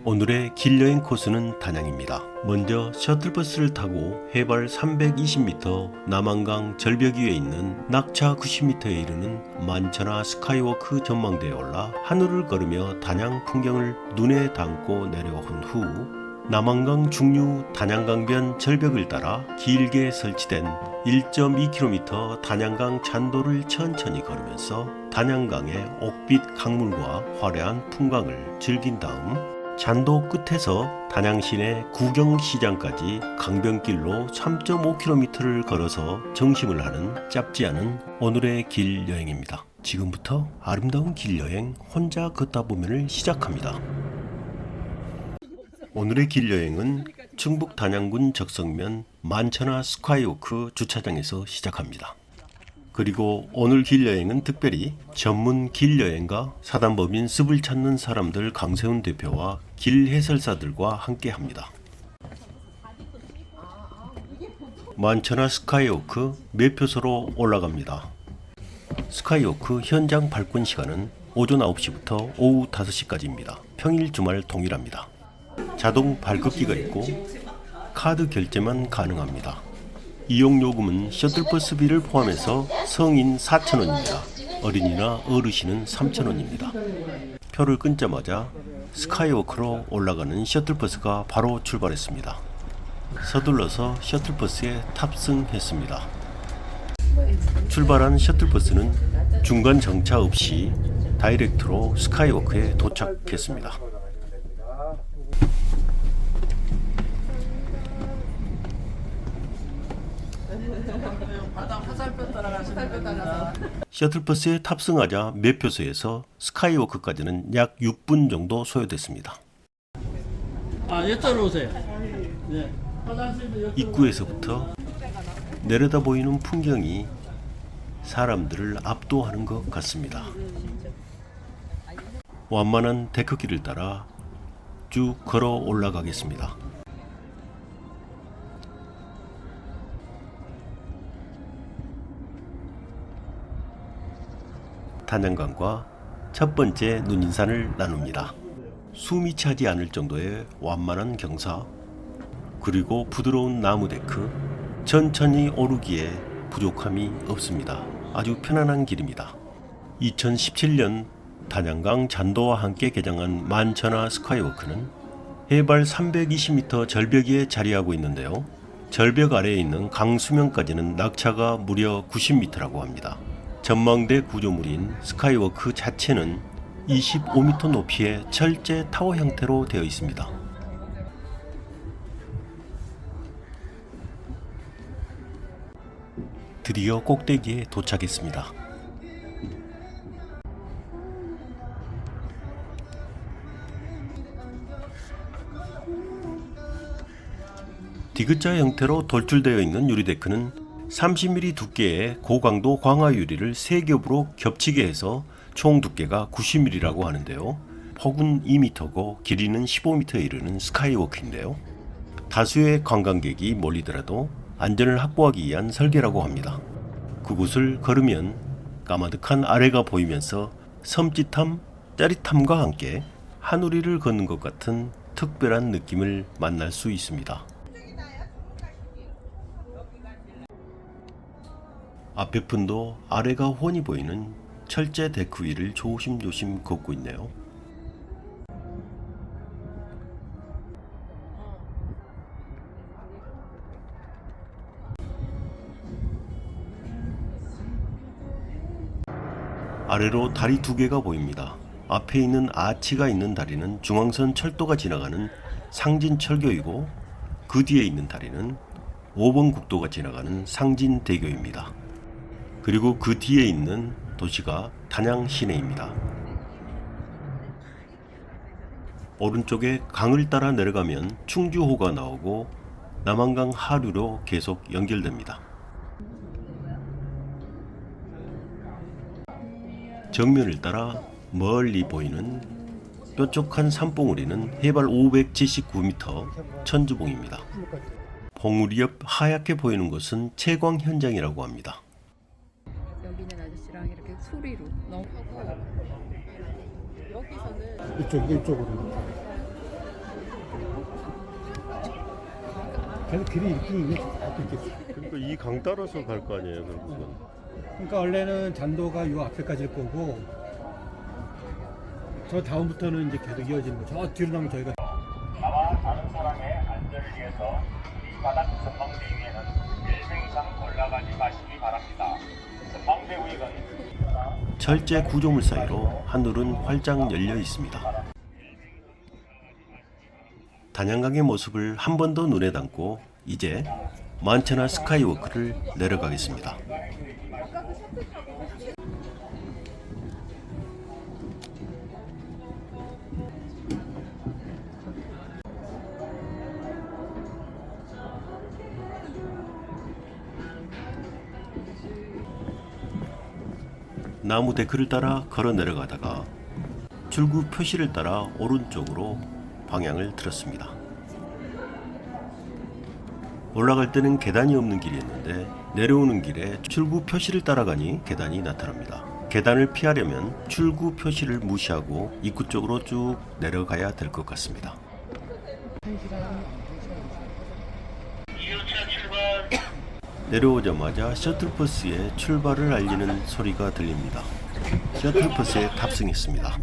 오늘의 길여행 코스는 단양입니다. 먼저 셔틀버스를 타고 해발 320m 남한강 절벽 위에 있는 낙차 90m에 이르는 만천하 스카이워크 전망대에 올라 하늘을 걸으며 단양 풍경을 눈에 담고 내려온 후 남한강 중류 단양강변 절벽을 따라 길게 설치된 1.2km 단양강 잔도를 천천히 걸으면서 단양강의 옥빛 강물과 화려한 풍광을 즐긴 다음 잔도 끝에서 단양시내 구경시장까지 강변길로 3.5km를 걸어서 정심을 하는 짧지 않은 오늘의 길 여행입니다. 지금부터 아름다운 길 여행 혼자 걷다 보면을 시작합니다. 오늘의 길 여행은 충북 단양군 적성면 만천하 스카이워크 주차장에서 시작합니다. 그리고 오늘 길 여행은 특별히 전문 길 여행가 사단법인 습을 찾는 사람들 강세훈 대표와 길 해설사들과 함께 합니다. 만천하 스카이워크 매표소로 올라갑니다. 스카이워크 현장 발권 시간은 오전 9시부터 오후 5시까지입니다. 평일 주말 동일합니다. 자동 발급기가 있고 카드 결제만 가능합니다. 이용 요금은 셔틀버스비를 포함해서 성인 4,000원입니다. 어린이나 어르신은 3,000원입니다. 표를 끊자마자 스카이워크로 올라가는 셔틀버스가 바로 출발했습니다. 서둘러서 셔틀버스에 탑승했습니다. 출발한 셔틀버스는 중간 정차 없이 다이렉트로 스카이워크에 도착했습니다. 셔틀버스에 탑승하자 매표소에서 스카이워크까지는 약 6분 정도 소요됐습니다. 이쪽으로 오세요. 네. 입구에서부터 내려다 보이는 풍경이 사람들을 압도하는 것 같습니다. 완만한 데크길을 따라 쭉 걸어 올라가겠습니다. 단양강과 첫 번째 눈인산을 나눕니다. 숨이 차지 않을 정도의 완만한 경사, 그리고 부드러운 나무 데크, 천천히 오르기에 부족함이 없습니다. 아주 편안한 길입니다. 2017년 단양강 잔도와 함께 개장한 만천하 스카이워크는 해발 320m 절벽 위에 자리하고 있는데요. 절벽 아래에 있는 강 수면까지는 낙차가 무려 90m라고 합니다. 전망대 구조물인 스카이워크 자체는 25m 높이의 철제 타워 형태로 되어 있습니다. 드디어 꼭대기에 도착했습니다. 디귿자 형태로 돌출되어 있는 유리데크는 30mm 두께의 고강도 광화 유리를 3겹으로 겹치게 해서 총 두께가 90mm라고 하는데요. 폭은 2m고 길이는 15m에 이르는 스카이워크인데요. 다수의 관광객이 몰리더라도 안전을 확보하기 위한 설계라고 합니다. 그곳을 걸으면 까마득한 아래가 보이면서 섬찟함, 짜릿함과 함께 하늘위를 걷는 것 같은 특별한 느낌을 만날 수 있습니다. 앞에 분도 아래가 훤히 보이는 철제 데크 위를 조심조심 걷고 있네요. 아래로 다리 2개가 보입니다. 앞에 있는 아치가 있는 다리는 중앙선 철도가 지나가는 상진철교이고 그 뒤에 있는 다리는 5번 국도가 지나가는 상진대교입니다. 그리고 그 뒤에 있는 도시가 단양 시내입니다. 오른쪽에 강을 따라 내려가면 충주호가 나오고 남한강 하류로 계속 연결됩니다. 정면을 따라 멀리 보이는 뾰족한 산봉우리는 해발 579m 천주봉입니다. 봉우리 옆 하얗게 보이는 것은 채광 현장이라고 합니다. 여기는 아저씨랑 이렇게 소리로 너무 하고 여기서는 이쪽으로. 계속 길이 이렇게 자꾸 이렇게. 그러니까 이 강 따라서 갈 거 아니에요, 결국은. 그러니까 원래는 잔도가 요 앞에까지일 거고 저 다음부터는 이제 계속 이어지는 거. 저 뒤로 나면 저희가 나와 다른 사람의 안전을 위해서 밑바닥 전망대 위에는 1명 이상 올라가지 마시기 바랍니다. 전망대 위는 철제 구조물 사이로 하늘은 활짝 열려 있습니다. 단양강의 모습을 한 번 더 눈에 담고 이제 만천하 스카이워크를 내려가겠습니다. 나무 데크를 따라 걸어 내려가다가 출구 표시를 따라 오른쪽으로 방향을 틀었습니다. 올라갈 때는 계단이 없는 길이었는데 내려오는 길에 출구 표시를 따라가니 계단이 나타납니다. 계단을 피하려면 출구 표시를 무시하고 입구 쪽으로 쭉 내려가야 될 것 같습니다. 2호차 출발. 내려오자마자 셔틀버스의 출발을 알리는 소리가 들립니다. 셔틀버스에 탑승했습니다.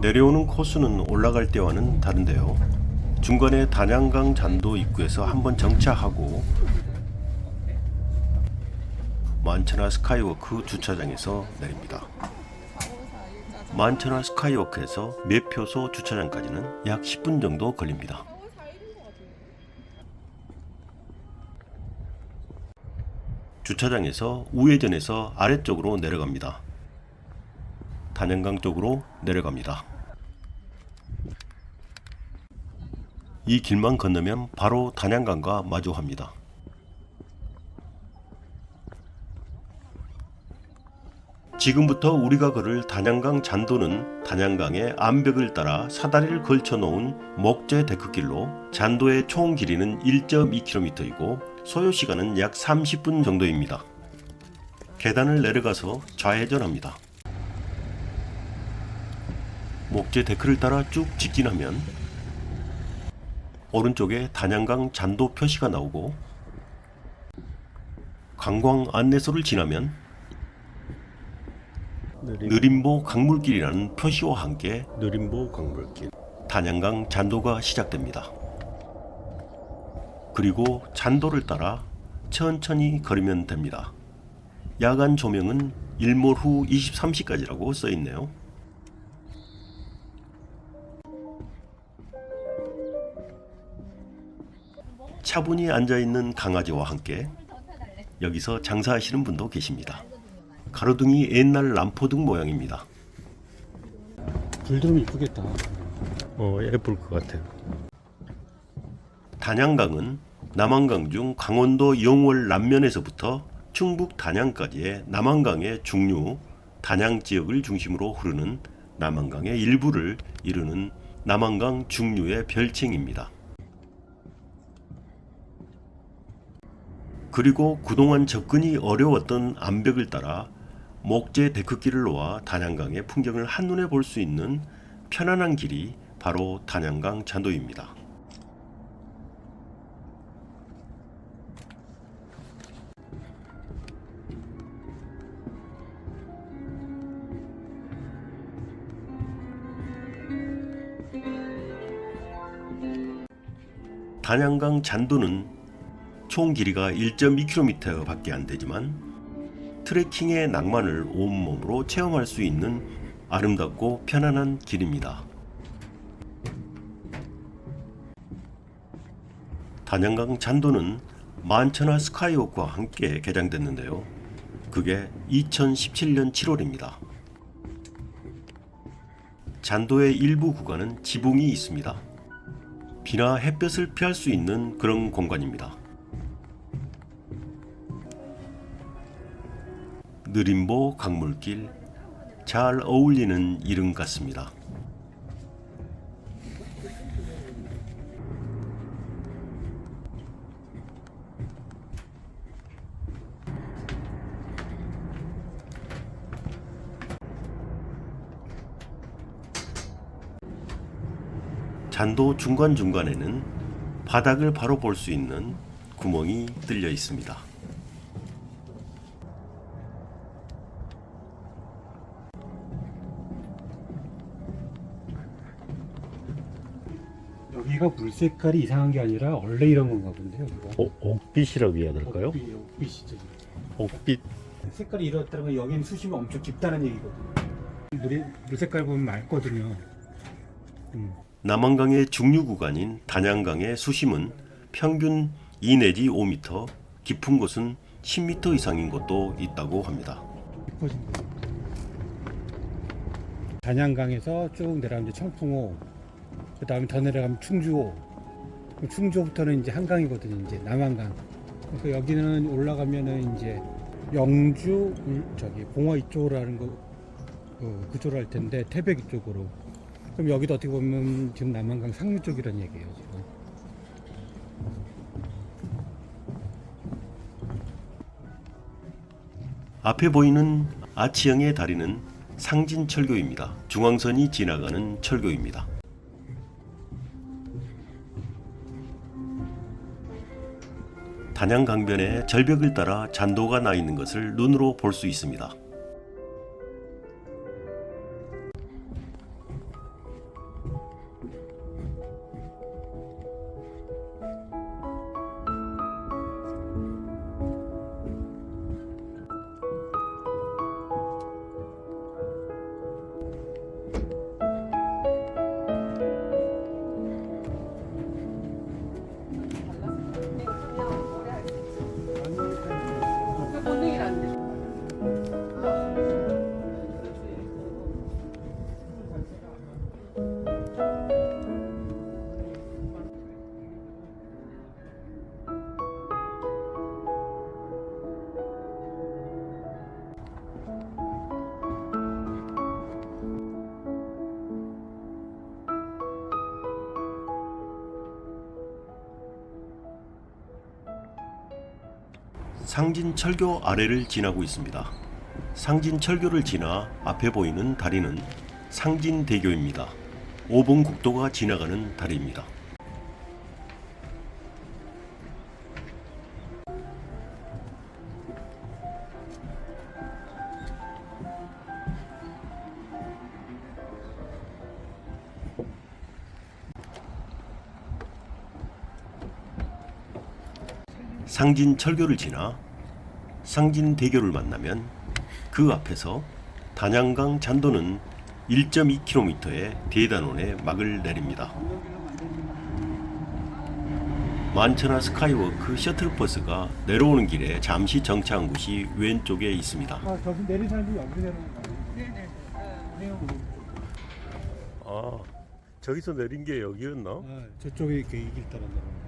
내려오는 코스는 올라갈 때와는 다른데요. 중간에 단양강 잔도 입구에서 한번 정차하고 만천하 스카이워크 주차장에서 내립니다. 만천하 스카이워크에서 매표소 주차장까지는 약 10분 정도 걸립니다. 주차장에서 우회전해서 아래쪽으로 내려갑니다. 단양강 쪽으로 내려갑니다. 이 길만 건너면 바로 단양강과 마주합니다. 지금부터 우리가 걸을 단양강 잔도는 단양강의 암벽을 따라 사다리를 걸쳐 놓은 목재 데크길로 잔도의 총 길이는 1.2km이고 소요 시간은 약 30분 정도입니다. 계단을 내려가서 좌회전합니다. 목재 데크를 따라 쭉 직진하면 오른쪽에 단양강 잔도 표시가 나오고 관광 안내소를 지나면 느림보 강물길이라는 표시와 함께 느림보 강물길 단양강 잔도가 시작됩니다. 그리고 잔도를 따라 천천히 걸으면 됩니다. 야간 조명은 일몰 후 23시까지라고 써 있네요. 차분히 앉아있는 강아지와 함께 여기서 장사하시는 분도 계십니다. 가로등이 옛날 람포등 모양입니다. 불 들어오면 이쁘겠다. 예쁠 것 같아요. 단양강은 남한강 중 강원도 영월 남면에서부터 충북 단양까지의 남한강의 중류 단양 지역을 중심으로 흐르는 남한강의 일부를 이루는 남한강 중류의 별칭입니다. 그리고 그동안 접근이 어려웠던 암벽을 따라 목재 데크길을 놓아 단양강의 풍경을 한눈에 볼 수 있는 편안한 길이 바로 단양강 잔도입니다. 단양강 잔도는 총 길이가 1.2km 밖에 안 되지만 트레킹의 낭만을 온몸으로 체험할 수 있는 아름답고 편안한 길입니다. 단양강 잔도는 만천하 스카이워크와 함께 개장됐는데요. 그게 2017년 7월입니다. 잔도의 일부 구간은 지붕이 있습니다. 비나 햇볕을 피할 수 있는 그런 공간입니다. 느림보 강물길, 잘 어울리는 이름 같습니다. 잔도 중간중간에는 바닥을 바로 볼 수 있는 구멍이 뚫려 있습니다. 여기가 물 색깔이 이상한 게 아니라 원래 이런 건가 본데요. 여기가. 옥빛이라고 해야 될까요? 옥빛이죠. 옥빛. 색깔이 이렇다는 건 여기는 수심이 엄청 깊다는 얘기거든요. 물 색깔 보면 맑거든요. 남한강의 중류 구간인 단양강의 수심은 평균 2 내지 5m, 깊은 곳은 10m 이상인 곳도 있다고 합니다. 깊어진 거. 단양강에서 쭉 내려가면 이제 청풍호, 그 다음에 더 내려가면 충주호, 충주호부터는 이제 한강이거든요. 이제 남한강. 그러니까 여기는 올라가면은 이제 영주, 봉화 이쪽으로 하는 거, 그쪽으로 할 텐데 태백 이쪽으로. 그럼 여기도 어떻게 보면 지금 남한강 상류 쪽이라는 얘기예요. 지금. 앞에 보이는 아치형의 다리는 상진철교입니다. 중앙선이 지나가는 철교입니다. 단양강변에 절벽을 따라 잔도가 나 있는 것을 눈으로 볼 수 있습니다. 상진철교 아래를 지나고 있습니다. 상진철교를 지나 앞에 보이는 다리는 상진대교입니다. 5번 국도가 지나가는 다리입니다. 상진철교를 지나 상진대교를 만나면 그 앞에서 단양강 잔도는 1.2km의 대단원에 막을 내립니다. 만천하 스카이워크 셔틀버스가 내려오는 길에 잠시 정차한 곳이 왼쪽에 있습니다. 저기 내린 사람들이 여기 내려오는 거 아니에요? 네네. 아, 저기서 내린 게 여기였나? 저쪽에 이렇게 이 길 따라 내려오는 거.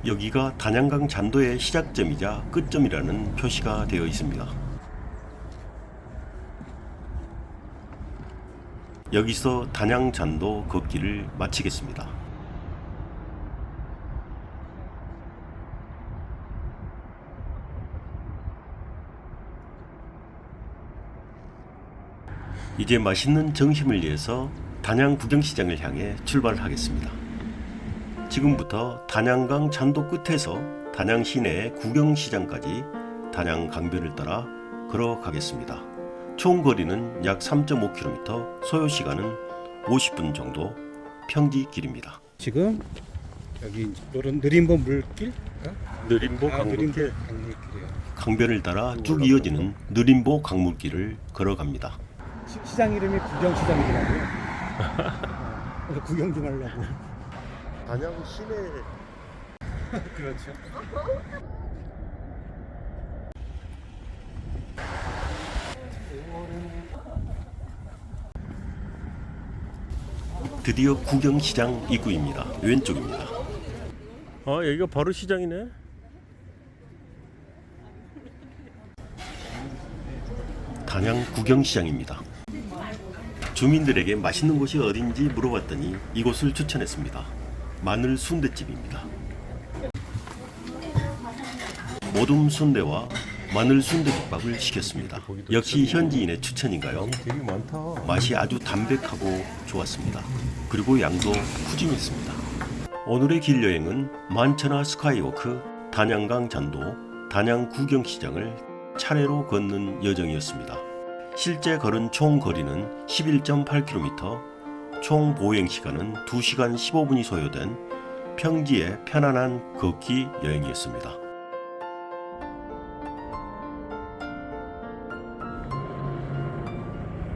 여기가 단양강 잔도의 시작점이자 끝점이라는 표시가 되어 있습니다. 여기서 단양 잔도 걷기를 마치겠습니다. 이제 맛있는 점심을 위해서 단양 구경시장을 향해 출발하겠습니다. 지금부터 단양강 잔도 끝에서 단양 시내 구경시장까지 단양 강변을 따라 걸어가겠습니다. 총 거리는 약 3.5km, 소요 시간은 50분 정도, 평지길입니다. 지금 여기 이런 느림보 물길? 느림보 강물길이에요. 강변을 따라 쭉 이어지는 느림보 강물길을 걸어갑니다. 시장 이름이 구경시장이더라고요. 그래서 구경 좀 하려고. 단양 시내 그렇죠. 드디어 구경시장 입구입니다. 왼쪽입니다. 아, 여기가 바로 시장이네. 단양 구경시장입니다. 주민들에게 맛있는 곳이 어딘지 물어봤더니 이곳을 추천했습니다. 마늘 순대집입니다. 모둠 순대와 마늘 순대국밥을 시켰습니다. 역시 현지인의 추천인가요? 되게 많다. 맛이 아주 담백하고 좋았습니다. 그리고 양도 푸짐했습니다. 오늘의 길 여행은 만천하 스카이워크, 단양강 잔도, 단양 구경시장을 차례로 걷는 여정이었습니다. 실제 걸은 총 거리는 11.8km, 총 보행 시간은 2시간 15분이 소요된 평지의 편안한 걷기 여행이었습니다.